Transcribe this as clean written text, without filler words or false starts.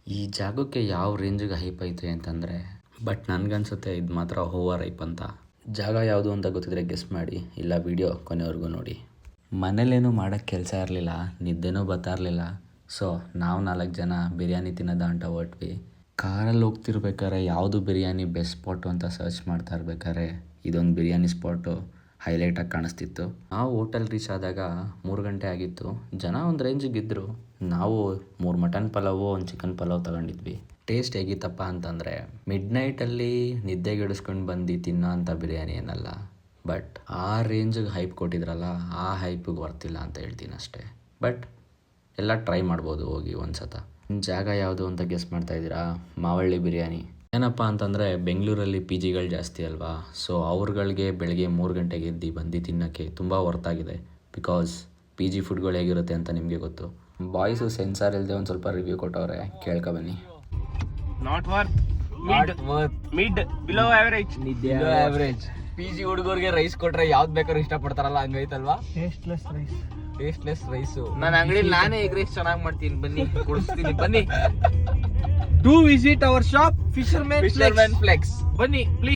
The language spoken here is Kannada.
ಈ ಜಾಗಕ್ಕೆ ಯಾವ ರೇಂಜಿಗೆ ಹೈಪ್ ಐತೆ ಅಂತಂದರೆ, ಬಟ್ ನನಗನ್ಸುತ್ತೆ ಇದು ಮಾತ್ರ ಓವರ್ ಹೈಪ್ ಅಂತ. ಜಾಗ ಯಾವುದು ಅಂತ ಗೊತ್ತಿದ್ರೆ ಗೆಸ್ ಮಾಡಿ, ಇಲ್ಲ ವಿಡಿಯೋ ಕೊನೆವರೆಗೂ ನೋಡಿ. ಮನೇಲೇನು ಮಾಡೋಕ್ಕೆ ಕೆಲಸ ಇರಲಿಲ್ಲ, ನಿದ್ದೆನೂ ಬರ್ತಾ ಇರಲಿಲ್ಲ. ಸೊ ನಾವು 4 ಜನ ಬಿರಿಯಾನಿ ತಿನ್ನೋದ ಅಂತ ಹೊರಟ್ವಿ. ಕಾರಲ್ಲಿ ಹೋಗ್ತಿರ್ಬೇಕಾದ್ರೆ ಯಾವುದು ಬಿರಿಯಾನಿ ಬೆಸ್ಟ್ ಸ್ಪಾಟು ಅಂತ ಸರ್ಚ್ ಮಾಡ್ತಾ ಇರ್ಬೇಕಾದ್ರೆ ಇದೊಂದು ಬಿರಿಯಾನಿ ಸ್ಪಾಟು ಹೈಲೈಟಾಗಿ ಕಾಣಿಸ್ತಿತ್ತು. ನಾವು ಹೋಟೆಲ್ ರೀಚ್ ಆದಾಗ 3 ಗಂಟೆ ಆಗಿತ್ತು. ಜನ ಒಂದು ರೇಂಜಿಗೆ ಇದ್ದರು. ನಾವು 3 ಮಟನ್ ಪಲಾವು, 1 ಚಿಕನ್ ಪಲಾವ್ ತಗೊಂಡಿದ್ವಿ. ಟೇಸ್ಟ್ ಹೇಗಿತ್ತಪ್ಪ ಅಂತಂದರೆ, ಮಿಡ್ ನೈಟಲ್ಲಿ ನಿದ್ದೆಗೆಡಿಸ್ಕೊಂಡು ಬಂದು ತಿನ್ನೋ ಅಂಥ ಬಿರಿಯಾನಿ ಏನಲ್ಲ. ಬಟ್ ಆ ರೇಂಜಿಗೆ ಹೈಪ್ ಕೊಟ್ಟಿದ್ರಲ್ಲ, ಆ ಹೈಪಿಗೆ ವರ್ತಿಲ್ಲ ಅಂತ ಹೇಳ್ತೀನಿ ಅಷ್ಟೇ. ಬಟ್ ಎಲ್ಲ ಟ್ರೈ ಮಾಡ್ಬೋದು ಹೋಗಿ ಒಂದು ಸತ. ಜಾಗ ಯಾವುದು ಅಂತ ಗೆಸ್ ಮಾಡ್ತಾ ಇದ್ದೀರಾ? ಮಾವಳ್ಳಿ ಬಿರಿಯಾನಿ. ಏನಪ್ಪ ಅಂತಂದರೆ ಬೆಂಗಳೂರಲ್ಲಿ ಪಿ ಜಿಗಳು ಜಾಸ್ತಿ ಅಲ್ವಾ. ಸೊ ಅವ್ರುಗಳಿಗೆ ಬೆಳಗ್ಗೆ 3 ಗಂಟೆಗೆ ಎದ್ದು ಬಂದು ತಿನ್ನೋಕ್ಕೆ ತುಂಬ ವರ್ತಾಗಿದೆ. ಬಿಕಾಸ್ ಪಿ ಜಿ ಫುಡ್ಗಳು ಹೇಗಿರುತ್ತೆ ಅಂತ ನಿಮಗೆ ಗೊತ್ತು. ಬಾಯ್ಸು ಸೆನ್ಸಾರ್ ಇಲ್ಲದೆ ಒಂದು ಸ್ವಲ್ಪ ರಿವ್ಯೂ ಕೊಟ್ಟವ್ರೆ, ಕೇಳ್ಕೊಬನ್ನಿ. Not worth, mid, below average. Below average. P G ಹುಡುಗರಿಗೆ ರೈಸ್ ಕೊಟ್ರೆ ಯಾವ್ದು ಬೇಕಾದ್ರೂ ಇಷ್ಟಪಡ್ತಾರಲ್ಲ, ಹಂಗೈತಲ್ವಾ? Tasteless rice. ನನ್ನ ಅಂಗಡಿಲಿ ನಾನೇ ಎಗ್ ರೈಸ್ ಚೆನ್ನಾಗಿ ಮಾಡ್ತೀನಿ, ಬನ್ನಿ ಕೊಡಿಸ್ತೀನಿ, ಬನ್ನಿ. Do visit our shop, Fisherman Flex. ಬನ್ನಿ ಪ್ಲೀಸ್.